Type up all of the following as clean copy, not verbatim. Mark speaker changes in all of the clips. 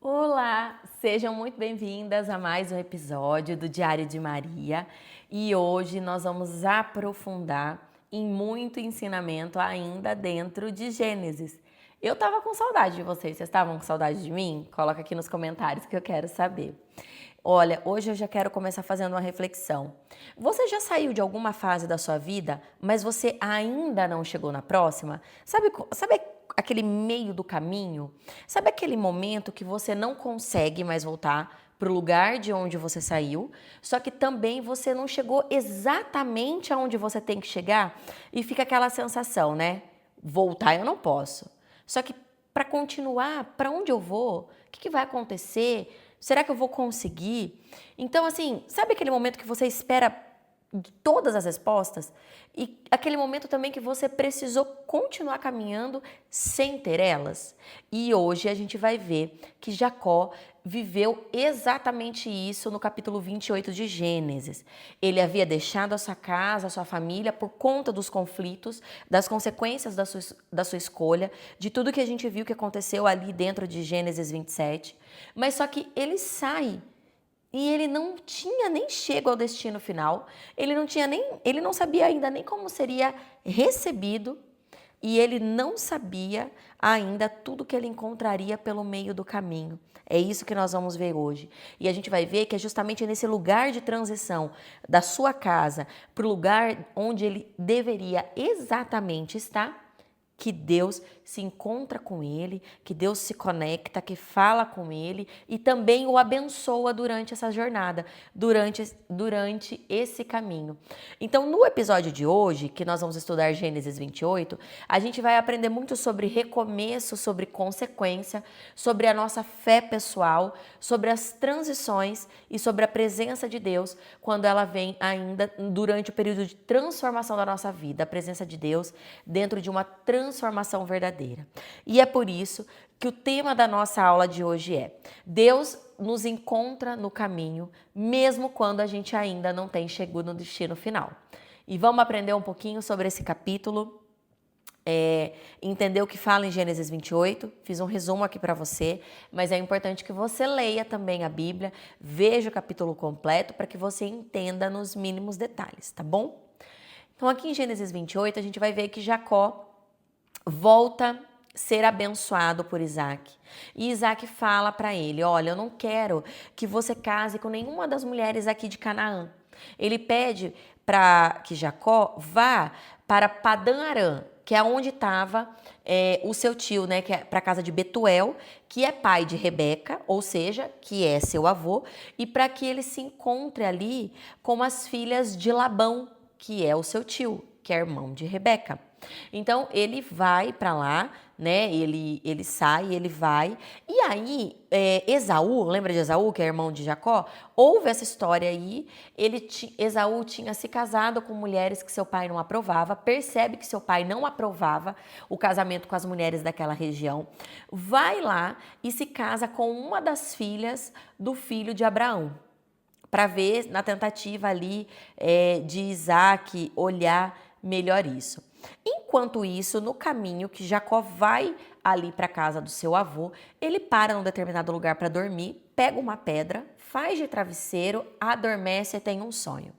Speaker 1: Olá, sejam muito bem-vindas a mais um episódio do Diário de Maria e hoje nós vamos aprofundar em muito ensinamento ainda dentro de Gênesis. Eu tava com saudade de vocês estavam com saudade de mim? Coloca aqui nos comentários que eu quero saber. Olha, hoje eu já quero começar fazendo uma reflexão. Você já saiu de alguma fase da sua vida, mas você ainda não chegou na próxima? Sabe aquele meio do caminho? Sabe aquele momento que você não consegue mais voltar para o lugar de onde você saiu, só que também você não chegou exatamente aonde você tem que chegar e fica aquela sensação, né? Voltar eu não posso. Só que para continuar, para onde eu vou? O que vai acontecer? Será que eu vou conseguir? Então, assim, sabe aquele momento que você espera todas as respostas? E aquele momento também que você precisou continuar caminhando sem ter elas? E hoje a gente vai ver que Jacó viveu exatamente isso no capítulo 28 de Gênesis. Ele havia deixado a sua casa, a sua família, por conta dos conflitos, das consequências da sua escolha, de tudo que a gente viu que aconteceu ali dentro de Gênesis 27. Mas só que ele sai e ele não tinha nem chego ao destino final, ele não sabia ainda nem como seria recebido e ele não sabia ainda tudo que ele encontraria pelo meio do caminho. É isso que nós vamos ver hoje. E a gente vai ver que é justamente nesse lugar de transição da sua casa para o lugar onde ele deveria exatamente estar, que Deus se encontra com ele, que Deus se conecta, que fala com ele e também o abençoa durante essa jornada, durante esse caminho. Então, no episódio de hoje, que nós vamos estudar Gênesis 28, a gente vai aprender muito sobre recomeço, sobre consequência, sobre a nossa fé pessoal, sobre as transições e sobre a presença de Deus quando ela vem ainda durante o período de transformação da nossa vida, a presença de Deus dentro de uma transformação verdadeira. E é por isso que o tema da nossa aula de hoje é: Deus nos encontra no caminho, mesmo quando a gente ainda não tem chegado no destino final. E vamos aprender um pouquinho sobre esse capítulo, entender o que fala em Gênesis 28. Fiz um resumo aqui para você, mas é importante que você leia também a Bíblia, veja o capítulo completo para que você entenda nos mínimos detalhes, tá bom? Então aqui em Gênesis 28 a gente vai ver que Jacó volta a ser abençoado por Isaac. E Isaac fala para ele: olha, eu não quero que você case com nenhuma das mulheres aqui de Canaã. Ele pede para que Jacó vá para Padã Arã, que é onde estava o seu tio, né, que é para a casa de Betuel, que é pai de Rebeca, ou seja, que é seu avô, e para que ele se encontre ali com as filhas de Labão, que é o seu tio, que é irmão de Rebeca. Então ele vai para lá, né? Ele sai, ele vai. E aí, Esaú, lembra de Esaú, que é irmão de Jacó? Houve essa história aí. Esaú tinha se casado com mulheres que seu pai não aprovava, percebe que seu pai não aprovava o casamento com as mulheres daquela região, vai lá e se casa com uma das filhas do filho de Abraão, para ver na tentativa ali de Isaac olhar melhor isso. Enquanto isso, no caminho que Jacó vai ali para a casa do seu avô, ele para num determinado lugar para dormir, pega uma pedra, faz de travesseiro, adormece e tem um sonho.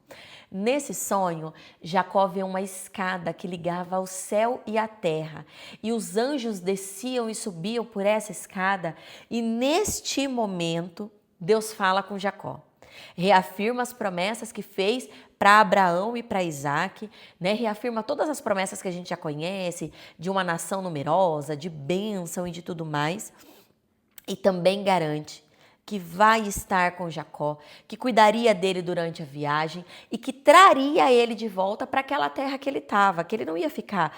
Speaker 1: Nesse sonho, Jacó vê uma escada que ligava ao céu e à terra, e os anjos desciam e subiam por essa escada, e neste momento, Deus fala com Jacó. Reafirma as promessas que fez para Abraão e para Isaac, né? Reafirma todas as promessas que a gente já conhece, de uma nação numerosa, de bênção e de tudo mais. E também garante que vai estar com Jacó, que cuidaria dele durante a viagem e que traria ele de volta para aquela terra que ele estava, que ele não ia ficar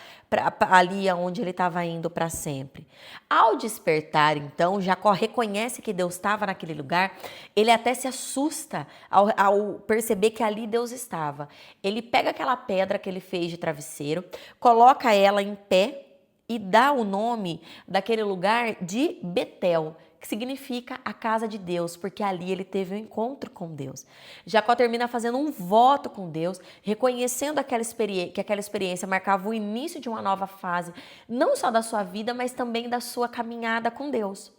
Speaker 1: ali onde ele estava indo para sempre. Ao despertar, então, Jacó reconhece que Deus estava naquele lugar, ele até se assusta ao perceber que ali Deus estava. Ele pega aquela pedra que ele fez de travesseiro, coloca ela em pé e dá o nome daquele lugar de Betel, que significa a casa de Deus, porque ali ele teve um encontro com Deus. Jacó termina fazendo um voto com Deus, reconhecendo que aquela experiência marcava o início de uma nova fase, não só da sua vida, mas também da sua caminhada com Deus.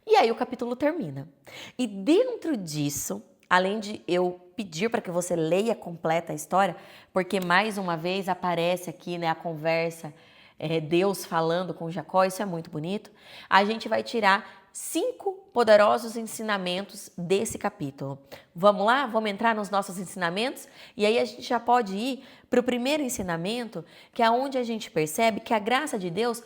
Speaker 1: E aí o capítulo termina. E dentro disso, além de eu pedir para que você leia completa a história, porque mais uma vez aparece aqui, né, a conversa, Deus falando com Jacó, isso é muito bonito, a gente vai tirar 5 poderosos ensinamentos desse capítulo. Vamos lá? Vamos entrar nos nossos ensinamentos? E aí a gente já pode ir para o primeiro ensinamento, que é onde a gente percebe que a graça de Deus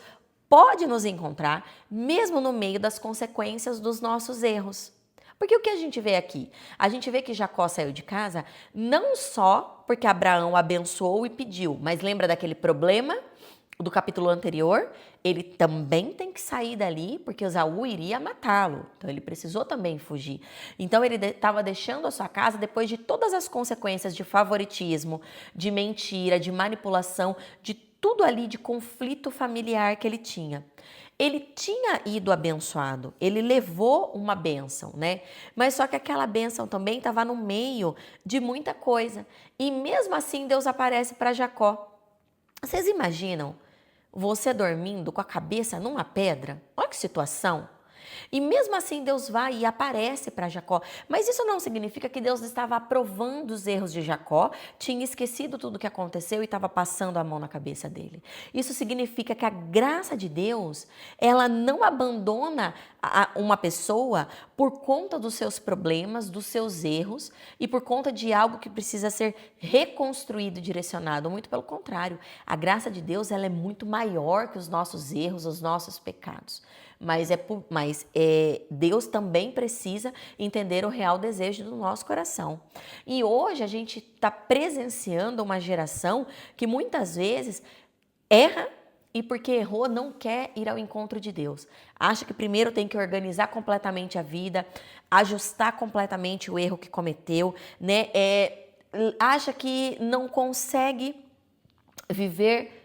Speaker 1: pode nos encontrar, mesmo no meio das consequências dos nossos erros. Porque o que a gente vê aqui? A gente vê que Jacó saiu de casa não só porque Abraão abençoou e pediu, mas lembra daquele problema do capítulo anterior? Ele também tem que sair dali porque Esaú iria matá-lo. Então ele precisou também fugir. Então ele estava deixando a sua casa depois de todas as consequências de favoritismo, de mentira, de manipulação, de tudo ali de conflito familiar que ele tinha. Ele tinha ido abençoado, ele levou uma bênção, né? Mas só que aquela bênção também estava no meio de muita coisa. E mesmo assim Deus aparece para Jacó. Vocês imaginam você dormindo com a cabeça numa pedra? Olha que situação! E mesmo assim Deus vai e aparece para Jacó. Mas isso não significa que Deus estava aprovando os erros de Jacó, tinha esquecido tudo o que aconteceu e estava passando a mão na cabeça dele. Isso significa que a graça de Deus, ela não abandona uma pessoa por conta dos seus problemas, dos seus erros e por conta de algo que precisa ser reconstruído e direcionado. Muito pelo contrário, a graça de Deus, ela é muito maior que os nossos erros, os nossos pecados. Mas Deus também precisa entender o real desejo do nosso coração. E hoje a gente está presenciando uma geração que muitas vezes erra e porque errou não quer ir ao encontro de Deus. Acha que primeiro tem que organizar completamente a vida, ajustar completamente o erro que cometeu, né? Acha que não consegue viver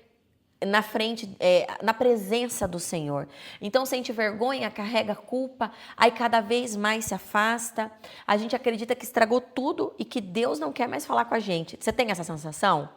Speaker 1: na frente, na presença do Senhor. Então sente vergonha, carrega culpa, aí cada vez mais se afasta. A gente acredita que estragou tudo e que Deus não quer mais falar com a gente. Você tem essa sensação?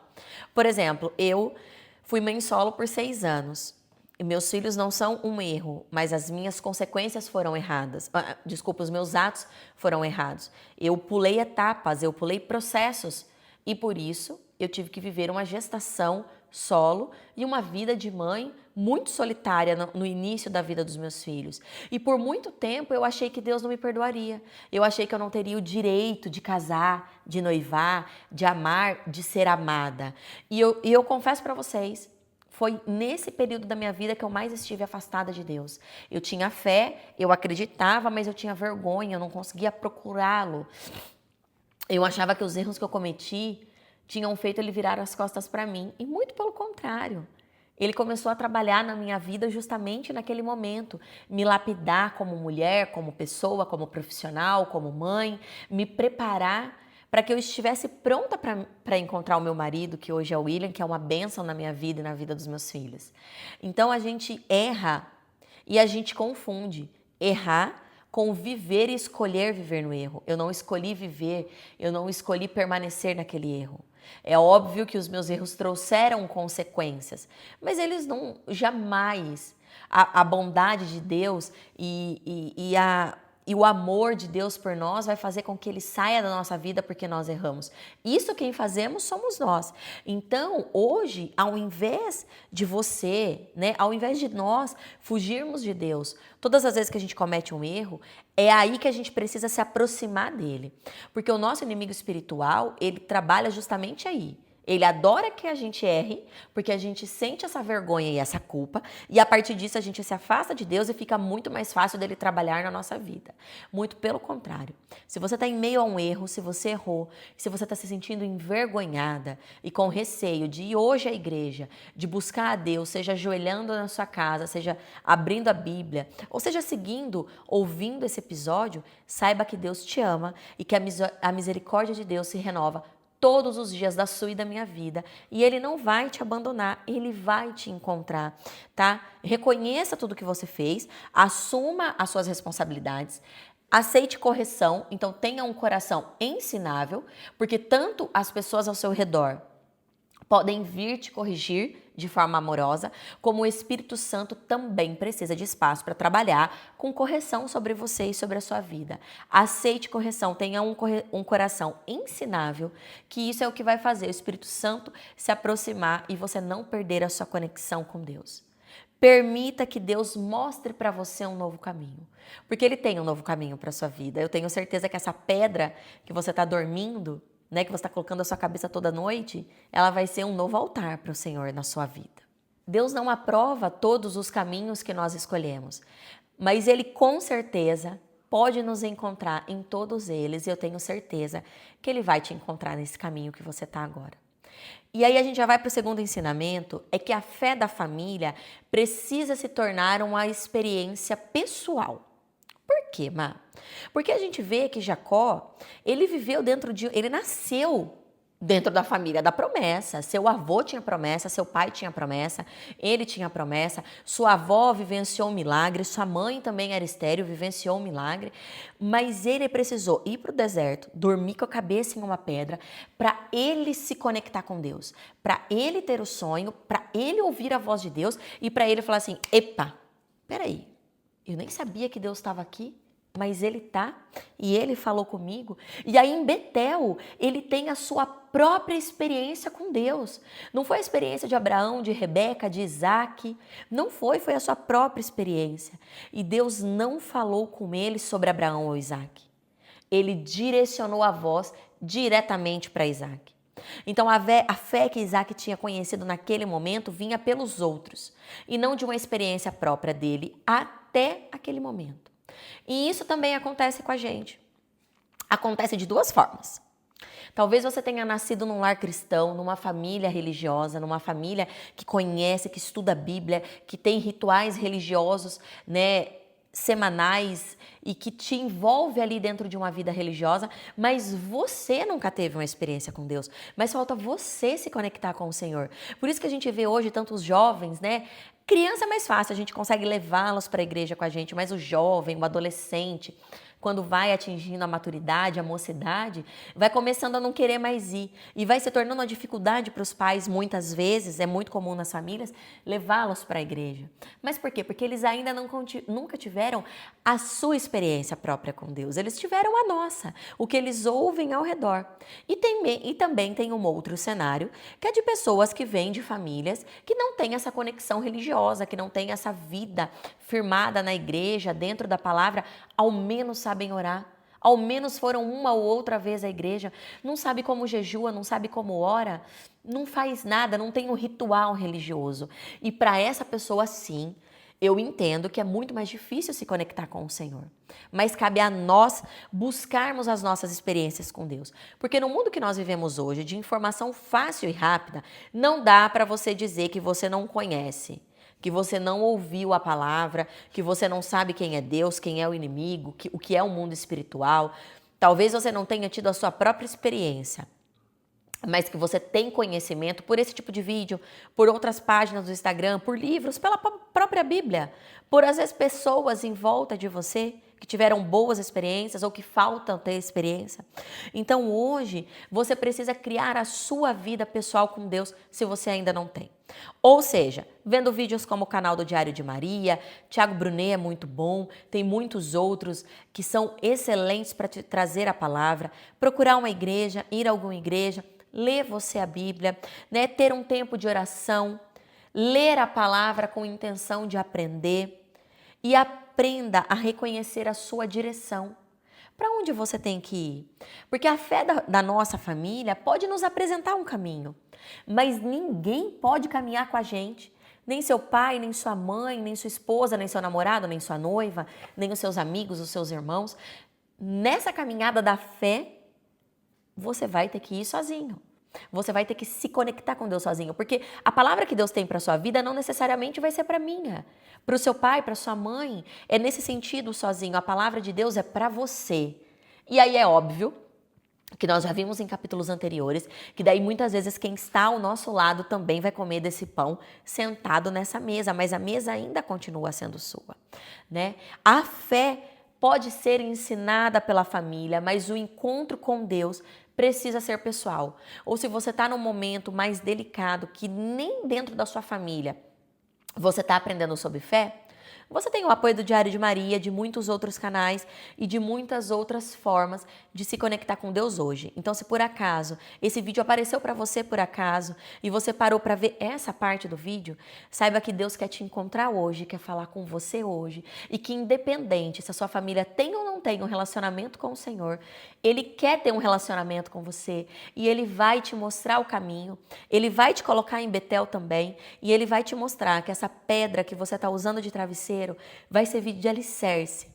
Speaker 1: Por exemplo, eu fui mãe solo por 6 anos. E meus filhos não são um erro, mas as minhas consequências foram erradas. Desculpa, os meus atos foram errados. Eu pulei etapas, eu pulei processos. E por isso eu tive que viver uma gestação solo e uma vida de mãe muito solitária no início da vida dos meus filhos. E por muito tempo eu achei que Deus não me perdoaria. Eu achei que eu não teria o direito de casar, de noivar, de amar, de ser amada. E eu confesso para vocês, foi nesse período da minha vida que eu mais estive afastada de Deus. Eu tinha fé, eu acreditava, mas eu tinha vergonha, eu não conseguia procurá-lo. Eu achava que os erros que eu cometi tinham feito ele virar as costas para mim. E muito pelo contrário. Ele começou a trabalhar na minha vida justamente naquele momento. Me lapidar como mulher, como pessoa, como profissional, como mãe. Me preparar para que eu estivesse pronta para encontrar o meu marido, que hoje é o William, que é uma bênção na minha vida e na vida dos meus filhos. Então a gente erra e a gente confunde. Errar com viver e escolher viver no erro. Eu não escolhi viver, eu não escolhi permanecer naquele erro. É óbvio que os meus erros trouxeram consequências, mas eles não, jamais, a bondade de Deus e o amor de Deus por nós vai fazer com que ele saia da nossa vida porque nós erramos. Isso quem fazemos somos nós. Então, hoje, ao invés de você, né, ao invés de nós fugirmos de Deus, todas as vezes que a gente comete um erro, é aí que a gente precisa se aproximar dele. Porque o nosso inimigo espiritual, ele trabalha justamente aí. Ele adora que a gente erre, porque a gente sente essa vergonha e essa culpa, e a partir disso a gente se afasta de Deus e fica muito mais fácil dele trabalhar na nossa vida. Muito pelo contrário. Se você está em meio a um erro, se você errou, se você está se sentindo envergonhada e com receio de ir hoje à igreja, de buscar a Deus, seja ajoelhando na sua casa, seja abrindo a Bíblia, ou seja seguindo, ouvindo esse episódio, saiba que Deus te ama e que a misericórdia de Deus se renova todos os dias da sua e da minha vida. E ele não vai te abandonar, ele vai te encontrar, tá? Reconheça tudo que você fez, assuma as suas responsabilidades, aceite correção, então tenha um coração ensinável, porque tanto as pessoas ao seu redor podem vir te corrigir de forma amorosa, como o Espírito Santo também precisa de espaço para trabalhar com correção sobre você e sobre a sua vida. Aceite correção, tenha um coração ensinável, que isso é o que vai fazer o Espírito Santo se aproximar e você não perder a sua conexão com Deus. Permita que Deus mostre para você um novo caminho, porque Ele tem um novo caminho para a sua vida. Eu tenho certeza que essa pedra que você está dormindo, né, que você está colocando a sua cabeça toda noite, ela vai ser um novo altar para o Senhor na sua vida. Deus não aprova todos os caminhos que nós escolhemos, mas Ele com certeza pode nos encontrar em todos eles, e eu tenho certeza que Ele vai te encontrar nesse caminho que você está agora. E aí a gente já vai para o segundo ensinamento, é que a fé da família precisa se tornar uma experiência pessoal. Por quê, Má? Porque a gente vê que Jacó, ele nasceu dentro da família da promessa. Seu avô tinha promessa, seu pai tinha promessa, ele tinha promessa, sua avó vivenciou um milagre, sua mãe também era estéril, vivenciou um milagre, mas ele precisou ir para o deserto, dormir com a cabeça em uma pedra, para ele se conectar com Deus, para ele ter o sonho, para ele ouvir a voz de Deus e para ele falar assim, epa, peraí, eu nem sabia que Deus estava aqui. Mas ele tá, e ele falou comigo. E aí em Betel, ele tem a sua própria experiência com Deus. Não foi a experiência de Abraão, de Rebeca, de Isaac. Não foi a sua própria experiência. E Deus não falou com ele sobre Abraão ou Isaac. Ele direcionou a voz diretamente para Isaac. Então a fé que Isaac tinha conhecido naquele momento vinha pelos outros, e não de uma experiência própria dele até aquele momento. E isso também acontece com a gente. Acontece de duas formas. Talvez você tenha nascido num lar cristão, numa família religiosa, numa família que conhece, que estuda a Bíblia, que tem rituais religiosos, né, semanais e que te envolve ali dentro de uma vida religiosa, mas você nunca teve uma experiência com Deus, mas falta você se conectar com o Senhor. Por isso que a gente vê hoje tantos jovens, né? Criança é mais fácil, a gente consegue levá-los para a igreja com a gente, mas o jovem, o adolescente, quando vai atingindo a maturidade, a mocidade, vai começando a não querer mais ir. E vai se tornando uma dificuldade para os pais, muitas vezes, é muito comum nas famílias, levá-los para a igreja. Mas por quê? Porque eles ainda nunca tiveram a sua experiência própria com Deus. Eles tiveram a nossa, o que eles ouvem ao redor. E também tem um outro cenário, que é de pessoas que vêm de famílias que não têm essa conexão religiosa, que não têm essa vida firmada na igreja, dentro da palavra, ao menos sabem orar, ao menos foram uma ou outra vez à igreja, não sabe como jejua, não sabe como ora, não faz nada, não tem um ritual religioso. E para essa pessoa, sim, eu entendo que é muito mais difícil se conectar com o Senhor. Mas cabe a nós buscarmos as nossas experiências com Deus. Porque no mundo que nós vivemos hoje, de informação fácil e rápida, não dá para você dizer que você não conhece, que você não ouviu a palavra, que você não sabe quem é Deus, quem é o inimigo, o que é o mundo espiritual. Talvez você não tenha tido a sua própria experiência, mas que você tem conhecimento por esse tipo de vídeo, por outras páginas do Instagram, por livros, pela própria Bíblia, por às vezes pessoas em volta de você que tiveram boas experiências ou que faltam ter experiência. Então hoje você precisa criar a sua vida pessoal com Deus se você ainda não tem. Ou seja, vendo vídeos como o canal do Diário de Maria, Tiago Brunet é muito bom, tem muitos outros que são excelentes para te trazer a palavra, procurar uma igreja, ir a alguma igreja, ler você a Bíblia, né? Ter um tempo de oração, ler a palavra com intenção de aprender e aprenda a reconhecer a sua direção. Para onde você tem que ir? Porque a fé da nossa família pode nos apresentar um caminho, mas ninguém pode caminhar com a gente. Nem seu pai, nem sua mãe, nem sua esposa, nem seu namorado, nem sua noiva, nem os seus amigos, os seus irmãos. Nessa caminhada da fé, você vai ter que ir sozinho. Você vai ter que se conectar com Deus sozinho, porque a palavra que Deus tem para sua vida não necessariamente vai ser para minha, para o seu pai, para sua mãe. É nesse sentido sozinho. A palavra de Deus é para você. E aí é óbvio que nós já vimos em capítulos anteriores, que daí muitas vezes quem está ao nosso lado também vai comer desse pão sentado nessa mesa, mas a mesa ainda continua sendo sua, né? A fé pode ser ensinada pela família, mas o encontro com Deus precisa ser pessoal. Ou se você está num momento mais delicado, que nem dentro da sua família você está aprendendo sobre fé, você tem o apoio do Diário de Maria, de muitos outros canais e de muitas outras formas de se conectar com Deus hoje. Então, se por acaso esse vídeo apareceu para você por acaso e você parou para ver essa parte do vídeo, saiba que Deus quer te encontrar hoje, quer falar com você hoje e que independente se a sua família tem ou não tem um relacionamento com o Senhor, Ele quer ter um relacionamento com você e Ele vai te mostrar o caminho, Ele vai te colocar em Betel também e Ele vai te mostrar que essa pedra que você está usando de travesseiro vai servir de alicerce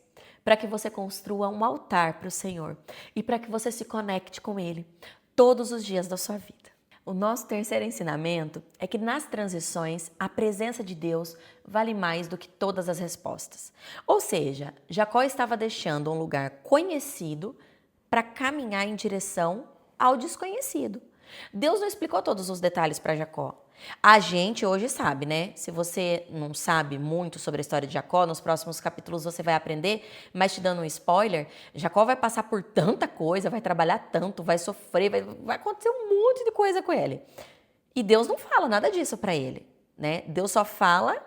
Speaker 1: para que você construa um altar para o Senhor e para que você se conecte com Ele todos os dias da sua vida. O nosso terceiro ensinamento é que nas transições a presença de Deus vale mais do que todas as respostas. Ou seja, Jacó estava deixando um lugar conhecido para caminhar em direção ao desconhecido. Deus não explicou todos os detalhes para Jacó. A gente hoje sabe, né? Se você não sabe muito sobre a história de Jacó, nos próximos capítulos você vai aprender, mas te dando um spoiler, Jacó vai passar por tanta coisa, vai trabalhar tanto, vai sofrer, vai acontecer um monte de coisa com ele. E Deus não fala nada disso para ele, né? Deus só fala,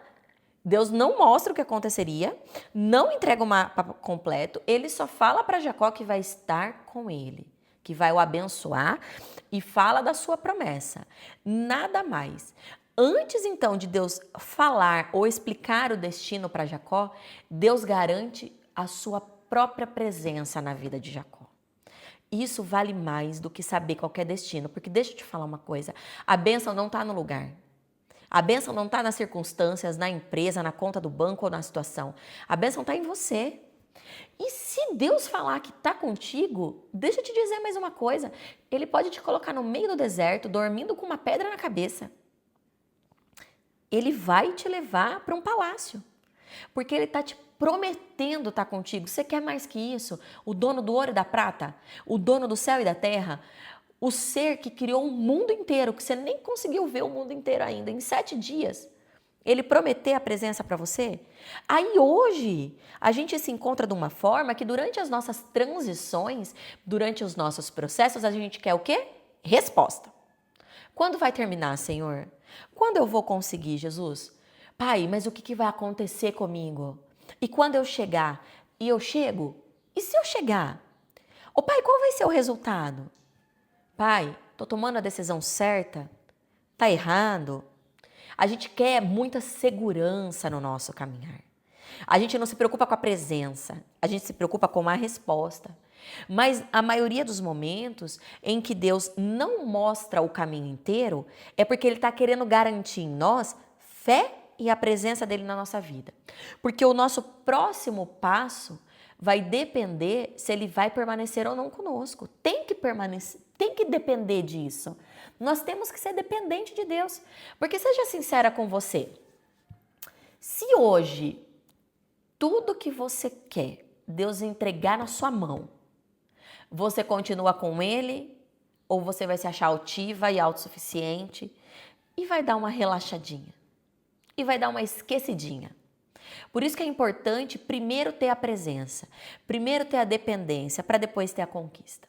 Speaker 1: Deus não mostra o que aconteceria, não entrega o mapa completo, ele só fala para Jacó que vai estar com ele, que vai o abençoar e fala da sua promessa. Nada mais. Antes, então, de Deus falar ou explicar o destino para Jacó, Deus garante a sua própria presença na vida de Jacó. Isso vale mais do que saber qualquer destino, porque deixa eu te falar uma coisa, a bênção não está no lugar. A bênção não está nas circunstâncias, na empresa, na conta do banco ou na situação. A bênção está em você. E se Deus falar que está contigo, deixa eu te dizer mais uma coisa. Ele pode te colocar no meio do deserto, dormindo com uma pedra na cabeça. Ele vai te levar para um palácio. Porque ele está te prometendo estar contigo. Você quer mais que isso? O dono do ouro e da prata? O dono do céu e da terra? O ser que criou o mundo inteiro, que você nem conseguiu ver o mundo inteiro ainda, em 7 dias. Ele prometer a presença para você? Aí hoje a gente se encontra de uma forma que durante as nossas transições, durante os nossos processos, a gente quer o quê? Resposta. Quando vai terminar, Senhor? Quando eu vou conseguir, Jesus? Pai, mas o que vai acontecer comigo? E quando eu chegar? E eu chego? E se eu chegar? Ô pai, qual vai ser o resultado? Pai, tô tomando a decisão certa? Tá errado? A gente quer muita segurança no nosso caminhar. A gente não se preocupa com a presença, a gente se preocupa com a resposta. Mas a maioria dos momentos em que Deus não mostra o caminho inteiro é porque Ele está querendo garantir em nós fé e a presença dEle na nossa vida. Porque o nosso próximo passo vai depender se Ele vai permanecer ou não conosco. Tem que permanecer, tem que depender disso. Nós temos que ser dependente de Deus. Porque seja sincera com você. Se hoje tudo que você quer, Deus entregar na sua mão, você continua com Ele ou você vai se achar altiva e autossuficiente e vai dar uma relaxadinha? E vai dar uma esquecidinha? Por isso que é importante primeiro ter a presença, primeiro ter a dependência, para depois ter a conquista.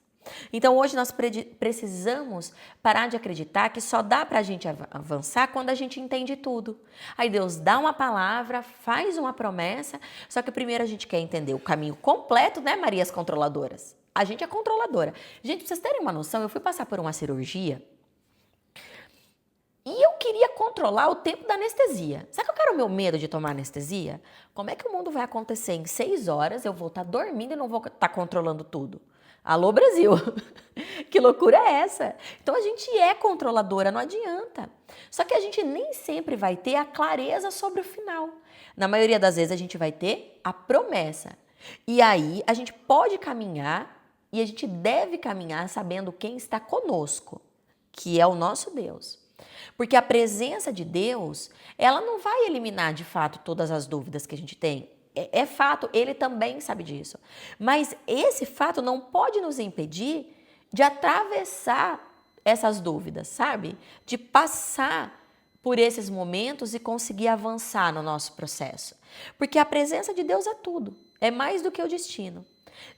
Speaker 1: Então hoje nós precisamos parar de acreditar que só dá para a gente avançar quando a gente entende tudo. Aí Deus dá uma palavra, faz uma promessa, só que primeiro a gente quer entender o caminho completo, né, Marias controladoras? A gente é controladora. Gente, pra vocês terem uma noção, eu fui passar por uma cirurgia e eu queria controlar o tempo da anestesia. Sabe qual era o meu medo de tomar anestesia? Como é que o mundo vai acontecer em 6 horas, eu vou estar dormindo e não vou estar controlando tudo? Alô, Brasil! Que loucura é essa? Então a gente é controladora, não adianta. Só que a gente nem sempre vai ter a clareza sobre o final. Na maioria das vezes a gente vai ter a promessa. E aí a gente pode caminhar e a gente deve caminhar sabendo quem está conosco, que é o nosso Deus. Porque a presença de Deus, ela não vai eliminar de fato todas as dúvidas que a gente tem. É fato, Ele também sabe disso. Mas esse fato não pode nos impedir de atravessar essas dúvidas, sabe? De passar por esses momentos e conseguir avançar no nosso processo. Porque a presença de Deus é tudo. é mais do que o destino.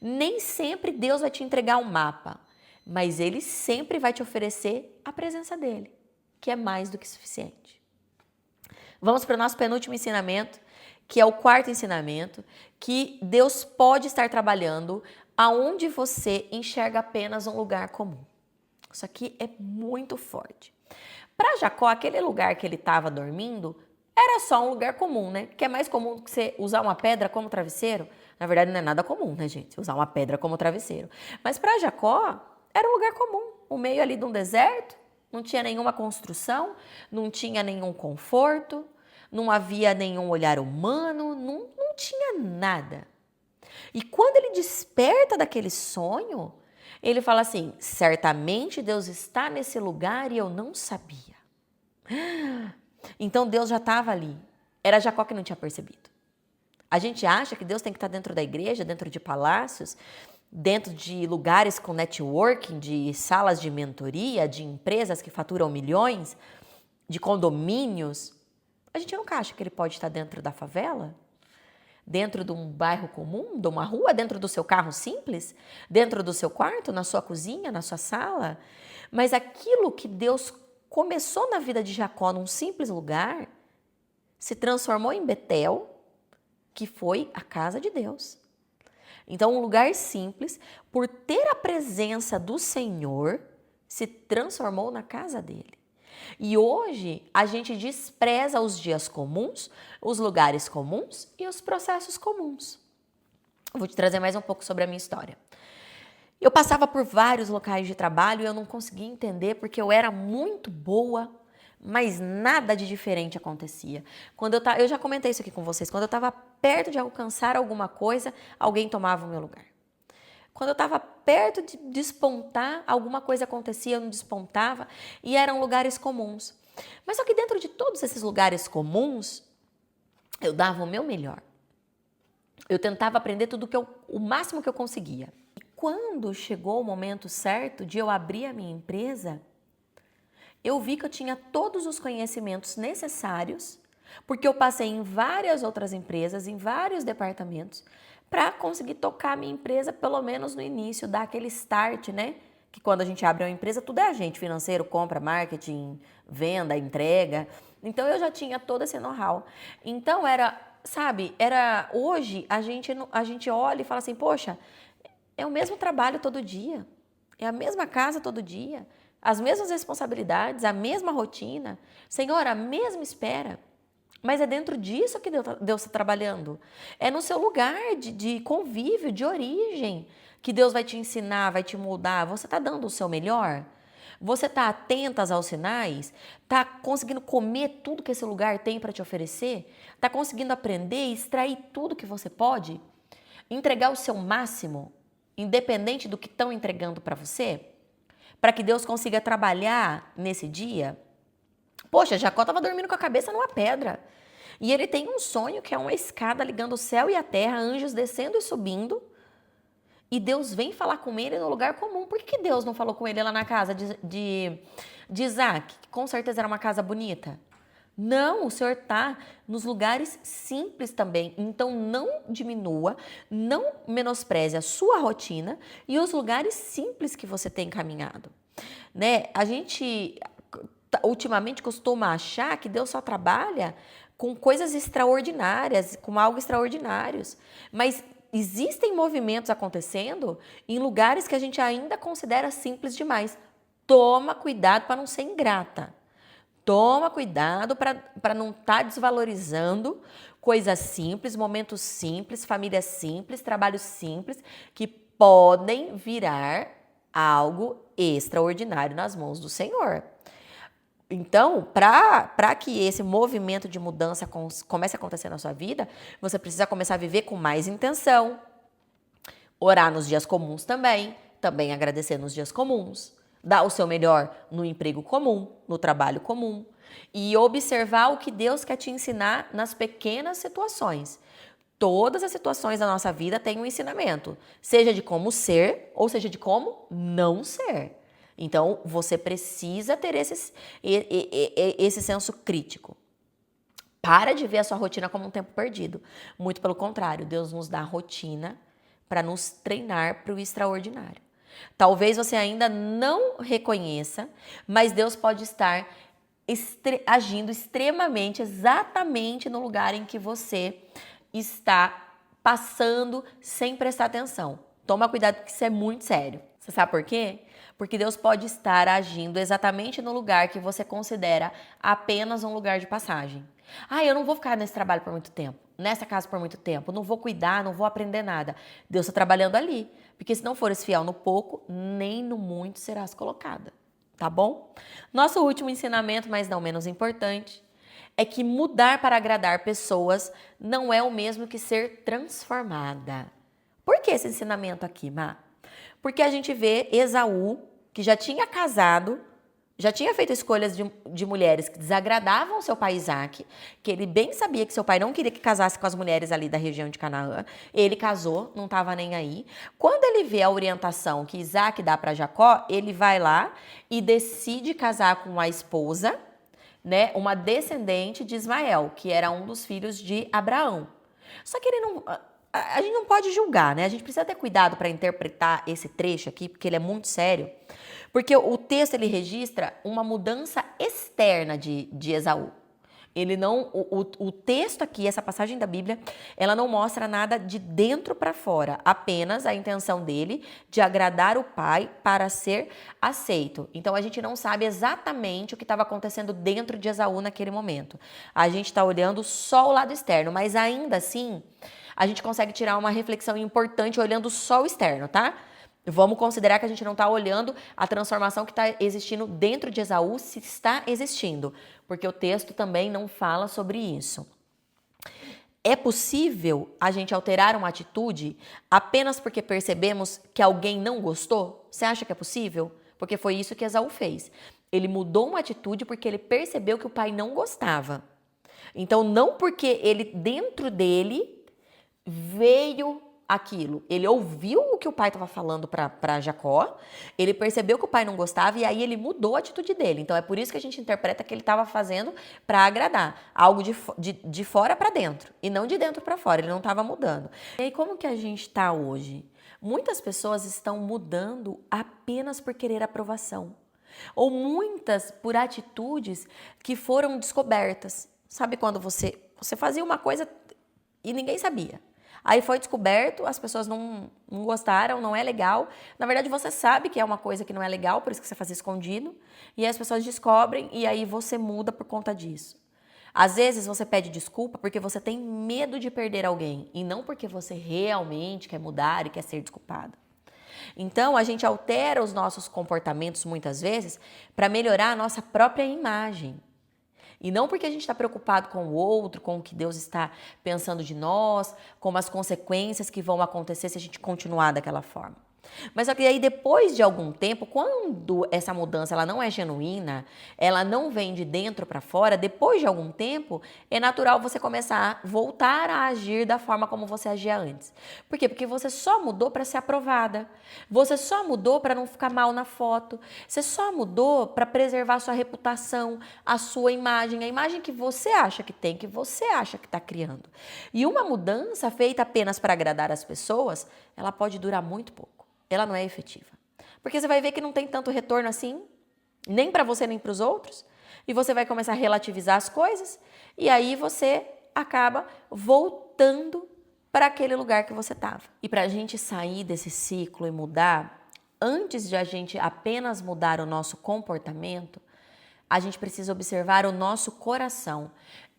Speaker 1: Nem sempre Deus vai te entregar um mapa, mas Ele sempre vai te oferecer a presença dEle, que é mais do que suficiente. Vamos para o nosso penúltimo ensinamento, que é o quarto ensinamento, que Deus pode estar trabalhando aonde você enxerga apenas um lugar comum. Isso aqui é muito forte. Para Jacó, aquele lugar que ele estava dormindo era só um lugar comum, né? Que é mais comum que você usar uma pedra como travesseiro. Na verdade, não é nada comum, né, gente? Usar uma pedra como travesseiro. Mas para Jacó, era um lugar comum. No meio ali de um deserto, não tinha nenhuma construção, não tinha nenhum conforto, não havia nenhum olhar humano, não tinha nada. E quando ele desperta daquele sonho, ele fala assim: certamente Deus está nesse lugar e eu não sabia. Então Deus já estava ali. Era Jacó que não tinha percebido. A gente acha que Deus tem que estar dentro da igreja, dentro de palácios, dentro de lugares com networking, de salas de mentoria, de empresas que faturam milhões, de condomínios. A gente nunca acha que ele pode estar dentro da favela, dentro de um bairro comum, de uma rua, dentro do seu carro simples, dentro do seu quarto, na sua cozinha, na sua sala. Mas aquilo que Deus começou na vida de Jacó num simples lugar, se transformou em Betel, que foi a casa de Deus. Então, um lugar simples, por ter a presença do Senhor, se transformou na casa dele. E hoje a gente despreza os dias comuns, os lugares comuns e os processos comuns. Vou te trazer mais um pouco sobre a minha história. Eu passava por vários locais de trabalho e eu não conseguia entender porque eu era muito boa, mas nada de diferente acontecia. Eu já comentei isso aqui com vocês, quando eu estava perto de alcançar alguma coisa, alguém tomava o meu lugar. Quando eu estava perto de despontar, alguma coisa acontecia, eu não despontava, e eram lugares comuns. Mas só que dentro de todos esses lugares comuns, eu dava o meu melhor. Eu tentava aprender o máximo que eu conseguia. E quando chegou o momento certo de eu abrir a minha empresa, eu vi que eu tinha todos os conhecimentos necessários, porque eu passei em várias outras empresas, em vários departamentos, para conseguir tocar a minha empresa, pelo menos no início, dar aquele start, né? Que quando a gente abre uma empresa, tudo é agente financeiro, compra, marketing, venda, entrega. Então, eu já tinha todo esse know-how. Então, hoje a gente olha e fala assim, poxa, é o mesmo trabalho todo dia, é a mesma casa todo dia, as mesmas responsabilidades, a mesma rotina, Senhor, a mesma espera. Mas é dentro disso que Deus está trabalhando. É no seu lugar de convívio, de origem, que Deus vai te ensinar, vai te moldar. Você está dando o seu melhor? Você está atenta aos sinais? Está conseguindo comer tudo que esse lugar tem para te oferecer? Está conseguindo aprender e extrair tudo que você pode? Entregar o seu máximo, independente do que estão entregando para você? Para que Deus consiga trabalhar nesse dia? Poxa, Jacó estava dormindo com a cabeça numa pedra. E ele tem um sonho que é uma escada ligando o céu e a terra, anjos descendo e subindo. E Deus vem falar com ele no lugar comum. Por que Deus não falou com ele lá na casa de Isaac? Que com certeza era uma casa bonita. Não, o Senhor está nos lugares simples também. Então não diminua, não menospreze a sua rotina e os lugares simples que você tem caminhado. Né? A gente ultimamente costuma achar que Deus só trabalha com coisas extraordinárias, com algo extraordinários. Mas existem movimentos acontecendo em lugares que a gente ainda considera simples demais. Toma cuidado para não ser ingrata. Toma cuidado para não estar desvalorizando coisas simples, momentos simples, famílias simples, trabalhos simples, que podem virar algo extraordinário nas mãos do Senhor. Então, para que esse movimento de mudança comece a acontecer na sua vida, você precisa começar a viver com mais intenção, orar nos dias comuns também agradecer nos dias comuns, dar o seu melhor no emprego comum, no trabalho comum e observar o que Deus quer te ensinar nas pequenas situações. Todas as situações da nossa vida têm um ensinamento, seja de como ser ou seja de como não ser. Então, você precisa ter esse senso crítico. Para de ver a sua rotina como um tempo perdido. Muito pelo contrário, Deus nos dá rotina para nos treinar para o extraordinário. Talvez você ainda não reconheça, mas Deus pode estar agindo extremamente, exatamente no lugar em que você está passando sem prestar atenção. Toma cuidado porque isso é muito sério. Você sabe por quê? Porque Deus pode estar agindo exatamente no lugar que você considera apenas um lugar de passagem. Ah, eu não vou ficar nesse trabalho por muito tempo, nessa casa por muito tempo, não vou cuidar, não vou aprender nada. Deus está trabalhando ali, porque se não fores fiel no pouco, nem no muito serás colocada, tá bom? Nosso último ensinamento, mas não menos importante, é que mudar para agradar pessoas não é o mesmo que ser transformada. Por que esse ensinamento aqui, Má? Porque a gente vê Esaú, que já tinha casado, já tinha feito escolhas de mulheres que desagradavam seu pai Isaac, que ele bem sabia que seu pai não queria que casasse com as mulheres ali da região de Canaã. Ele casou, não estava nem aí. Quando ele vê a orientação que Isaac dá para Jacó, ele vai lá e decide casar com a esposa, né, uma descendente de Ismael, que era um dos filhos de Abraão. Só que ele não... A gente não pode julgar, né? A gente precisa ter cuidado para interpretar esse trecho aqui, porque ele é muito sério. Porque o texto, ele registra uma mudança externa de Esaú. Ele não, o texto aqui, essa passagem da Bíblia, ela não mostra nada de dentro para fora, apenas a intenção dele de agradar o pai para ser aceito. Então a gente não sabe exatamente o que estava acontecendo dentro de Esaú naquele momento. A gente está olhando só o lado externo, mas ainda assim a gente consegue tirar uma reflexão importante olhando só o externo, tá? Vamos considerar que a gente não está olhando a transformação que está existindo dentro de Esaú, se está existindo, porque o texto também não fala sobre isso. É possível a gente alterar uma atitude apenas porque percebemos que alguém não gostou? Você acha que é possível? Porque foi isso que Esaú fez. Ele mudou uma atitude porque ele percebeu que o pai não gostava. Então, não porque ele, dentro dele, veio aquilo. Ele ouviu o que o pai estava falando para Jacó, ele percebeu que o pai não gostava e aí ele mudou a atitude dele. Então é por isso que a gente interpreta que ele estava fazendo para agradar, algo de fora para dentro e não de dentro para fora, ele não estava mudando. E aí como que a gente está hoje? Muitas pessoas estão mudando apenas por querer aprovação, ou muitas por atitudes que foram descobertas. Sabe quando você fazia uma coisa e ninguém sabia? Aí foi descoberto, as pessoas não gostaram, não é legal. Na verdade, você sabe que é uma coisa que não é legal, por isso que você fazia escondido. E aí as pessoas descobrem e aí você muda por conta disso. Às vezes você pede desculpa porque você tem medo de perder alguém e não porque você realmente quer mudar e quer ser desculpado. Então, a gente altera os nossos comportamentos muitas vezes para melhorar a nossa própria imagem. E não porque a gente está preocupado com o outro, com o que Deus está pensando de nós, com as consequências que vão acontecer se a gente continuar daquela forma. Mas só que aí depois de algum tempo, quando essa mudança ela não é genuína, ela não vem de dentro para fora, depois de algum tempo, é natural você começar a voltar a agir da forma como você agia antes. Por quê? Porque você só mudou para ser aprovada. Você só mudou para não ficar mal na foto. Você só mudou para preservar a sua reputação, a sua imagem, a imagem que você acha que tem, que você acha que está criando. E uma mudança feita apenas para agradar as pessoas, ela pode durar muito pouco. Ela não é efetiva. Porque você vai ver que não tem tanto retorno assim, nem para você nem para os outros, e você vai começar a relativizar as coisas, e aí você acaba voltando para aquele lugar que você estava. E para a gente sair desse ciclo e mudar, antes de a gente apenas mudar o nosso comportamento, a gente precisa observar o nosso coração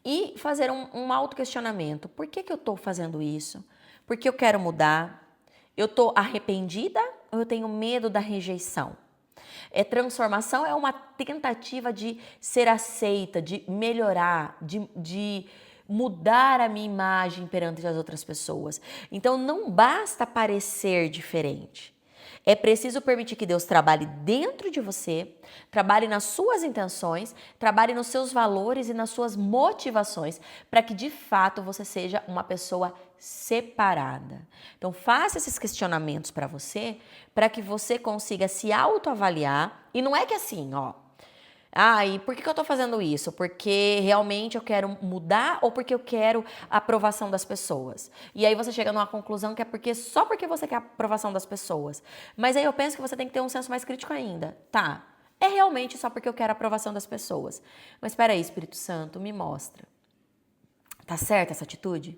Speaker 1: e fazer um autoquestionamento. Por que eu estou fazendo isso? Por que eu quero mudar? Eu estou arrependida ou eu tenho medo da rejeição? Transformação é uma tentativa de ser aceita, de melhorar, de mudar a minha imagem perante as outras pessoas. Então não basta parecer diferente. É preciso permitir que Deus trabalhe dentro de você, trabalhe nas suas intenções, trabalhe nos seus valores e nas suas motivações, para que de fato você seja uma pessoa separada. Então faça esses questionamentos para você que você consiga se autoavaliar. E não é que assim, ó, Ah, e por que eu tô fazendo isso? Porque realmente eu quero mudar ou porque eu quero a aprovação das pessoas? E aí você chega numa conclusão que é só porque você quer a aprovação das pessoas. Mas aí eu penso que você tem que ter um senso mais crítico ainda. Tá, é realmente só porque eu quero a aprovação das pessoas. Mas espera aí, Espírito Santo, me mostra. Tá certa essa atitude?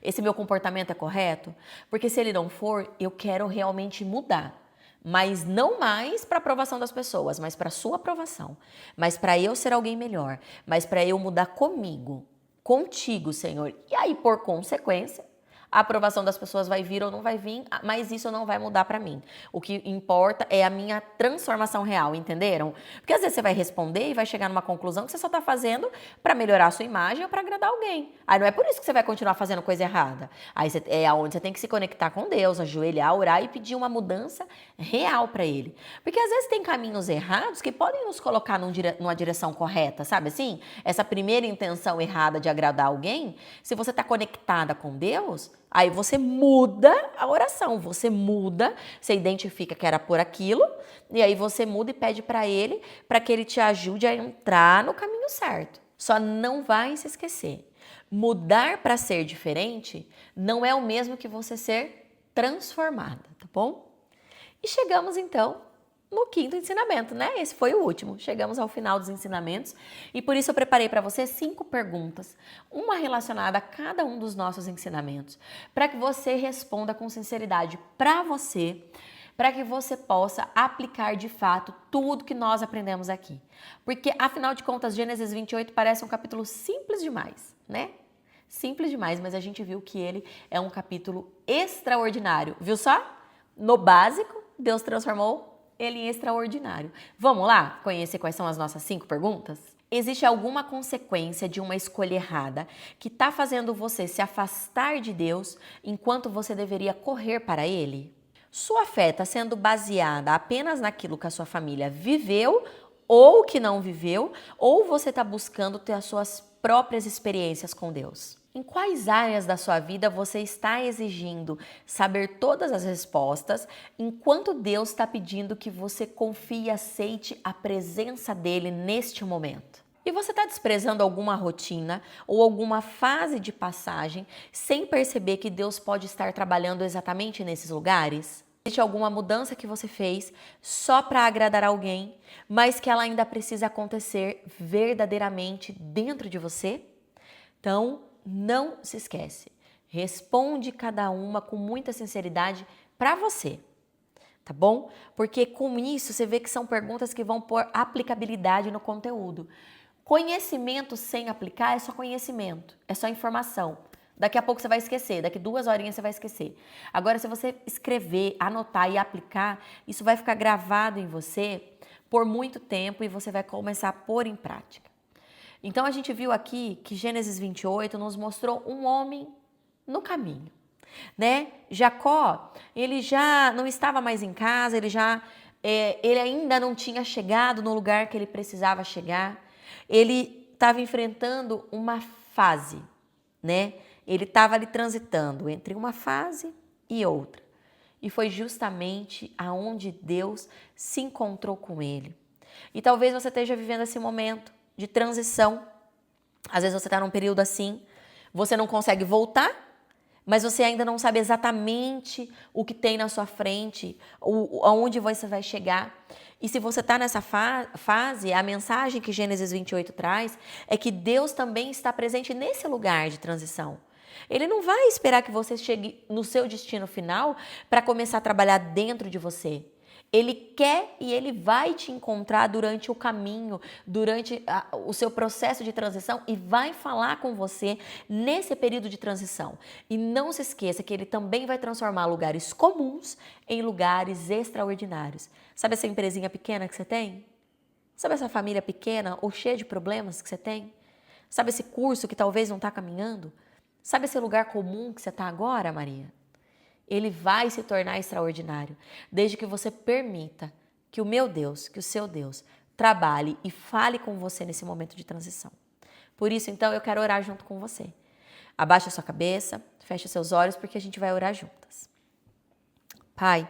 Speaker 1: Esse meu comportamento é correto? Porque se ele não for, eu quero realmente mudar. Mas não mais para aprovação das pessoas, mas para sua aprovação. Mas para eu ser alguém melhor. Mas para eu mudar comigo, contigo, Senhor. E aí, por consequência, a aprovação das pessoas vai vir ou não vai vir, mas isso não vai mudar para mim. O que importa é a minha transformação real, entenderam? Porque às vezes você vai responder e vai chegar numa conclusão que você só tá fazendo para melhorar a sua imagem ou para agradar alguém. Aí não é por isso que você vai continuar fazendo coisa errada. Aí é aonde você tem que se conectar com Deus, ajoelhar, orar e pedir uma mudança real para Ele. Porque às vezes tem caminhos errados que podem nos colocar numa direção correta, sabe assim? Essa primeira intenção errada de agradar alguém, se você tá conectada com Deus, aí você muda a oração, você muda, você identifica que era por aquilo, e aí você muda e pede para que ele te ajude a entrar no caminho certo. Só não vai se esquecer. Mudar para ser diferente não é o mesmo que você ser transformada, tá bom? E chegamos então no quinto ensinamento, né? Esse foi o último. Chegamos ao final dos ensinamentos e por isso eu preparei para você 5 perguntas, uma relacionada a cada um dos nossos ensinamentos, para que você responda com sinceridade para você, para que você possa aplicar de fato tudo que nós aprendemos aqui. Porque, afinal de contas, Gênesis 28 parece um capítulo simples demais, né? Simples demais, mas a gente viu que ele é um capítulo extraordinário. Viu só? No básico, Deus transformou ele em extraordinário. Vamos lá conhecer quais são as nossas 5 perguntas? Existe alguma consequência de uma escolha errada que está fazendo você se afastar de Deus enquanto você deveria correr para Ele? Sua fé está sendo baseada apenas naquilo que a sua família viveu ou que não viveu, ou você está buscando ter as suas próprias experiências com Deus? Em quais áreas da sua vida você está exigindo saber todas as respostas, enquanto Deus está pedindo que você confie e aceite a presença dele neste momento? E você está desprezando alguma rotina ou alguma fase de passagem sem perceber que Deus pode estar trabalhando exatamente nesses lugares? Existe alguma mudança que você fez só para agradar alguém, mas que ela ainda precisa acontecer verdadeiramente dentro de você? Então, não se esquece. Responde cada uma com muita sinceridade para você, tá bom? Porque com isso você vê que são perguntas que vão pôr aplicabilidade no conteúdo. Conhecimento sem aplicar é só conhecimento, é só informação. Daqui a pouco você vai esquecer, daqui 2 horinhas você vai esquecer. Agora, se você escrever, anotar e aplicar, isso vai ficar gravado em você por muito tempo e você vai começar a pôr em prática. Então, a gente viu aqui que Gênesis 28 nos mostrou um homem no caminho, né? Jacó, ele já não estava mais em casa, ele ainda não tinha chegado no lugar que ele precisava chegar. Ele estava enfrentando uma fase, né? Ele estava ali transitando entre uma fase e outra. E foi justamente aonde Deus se encontrou com ele. E talvez você esteja vivendo esse momento de transição. Às vezes você está num período assim, você não consegue voltar, mas você ainda não sabe exatamente o que tem na sua frente, aonde você vai chegar. E se você está nessa fase, a mensagem que Gênesis 28 traz é que Deus também está presente nesse lugar de transição. Ele não vai esperar que você chegue no seu destino final para começar a trabalhar dentro de você. Ele quer e ele vai te encontrar durante o caminho, durante o seu processo de transição e vai falar com você nesse período de transição. E não se esqueça que ele também vai transformar lugares comuns em lugares extraordinários. Sabe essa empresinha pequena que você tem? Sabe essa família pequena ou cheia de problemas que você tem? Sabe esse curso que talvez não está caminhando? Sabe esse lugar comum que você está agora, Maria? Ele vai se tornar extraordinário, desde que você permita que o meu Deus, que o seu Deus, trabalhe e fale com você nesse momento de transição. Por isso, então, eu quero orar junto com você. Abaixa a sua cabeça, feche seus olhos, porque a gente vai orar juntas. Pai,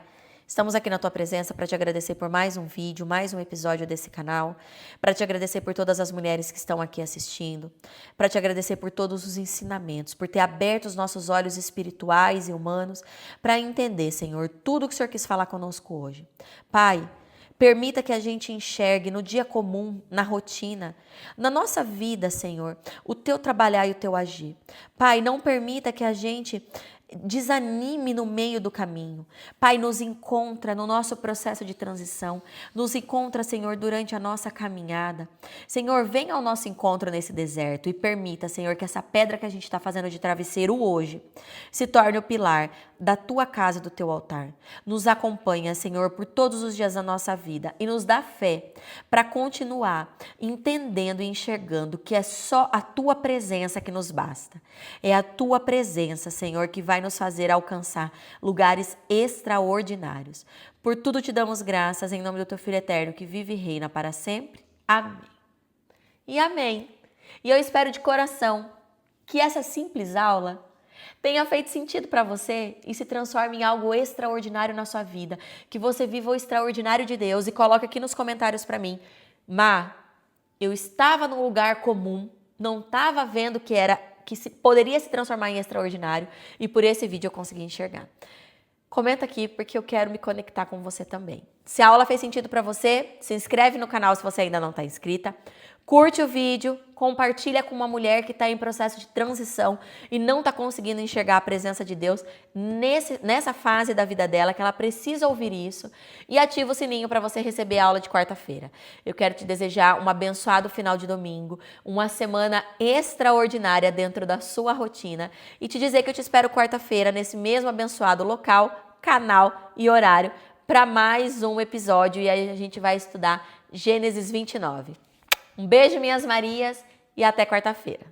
Speaker 1: Estamos aqui na tua presença para te agradecer por mais um vídeo, mais um episódio desse canal, para te agradecer por todas as mulheres que estão aqui assistindo, para te agradecer por todos os ensinamentos, por ter aberto os nossos olhos espirituais e humanos para entender, Senhor, tudo que o Senhor quis falar conosco hoje. Pai, permita que a gente enxergue no dia comum, na rotina, na nossa vida, Senhor, o teu trabalhar e o teu agir. Pai, não permita que a gente desanime no meio do caminho. Pai, nos encontra no nosso processo de transição, nos encontra, Senhor, durante a nossa caminhada. Senhor, venha ao nosso encontro nesse deserto e permita, Senhor, que essa pedra que a gente está fazendo de travesseiro hoje se torne o pilar da tua casa e do teu altar. Nos acompanha, Senhor, por todos os dias da nossa vida e nos dá fé para continuar entendendo e enxergando que é só a tua presença que nos basta. É a tua presença, Senhor, que vai nos fazer alcançar lugares extraordinários. Por tudo te damos graças em nome do teu Filho eterno que vive e reina para sempre. Amém. E amém. E eu espero de coração que essa simples aula tenha feito sentido para você e se transforme em algo extraordinário na sua vida. Que você viva o extraordinário de Deus e coloque aqui nos comentários para mim. Má, eu estava num lugar comum, não estava vendo poderia se transformar em extraordinário e por esse vídeo eu consegui enxergar. Comenta aqui porque eu quero me conectar com você também. Se a aula fez sentido para você, se inscreve no canal se você ainda não está inscrita. Curte o vídeo, compartilha com uma mulher que está em processo de transição e não está conseguindo enxergar a presença de Deus nessa fase da vida dela, que ela precisa ouvir isso. E ativa o sininho para você receber a aula de quarta-feira. Eu quero te desejar um abençoado final de domingo, uma semana extraordinária dentro da sua rotina e te dizer que eu te espero quarta-feira nesse mesmo abençoado local, canal e horário para mais um episódio e aí a gente vai estudar Gênesis 29. Um beijo, minhas Marias, e até quarta-feira.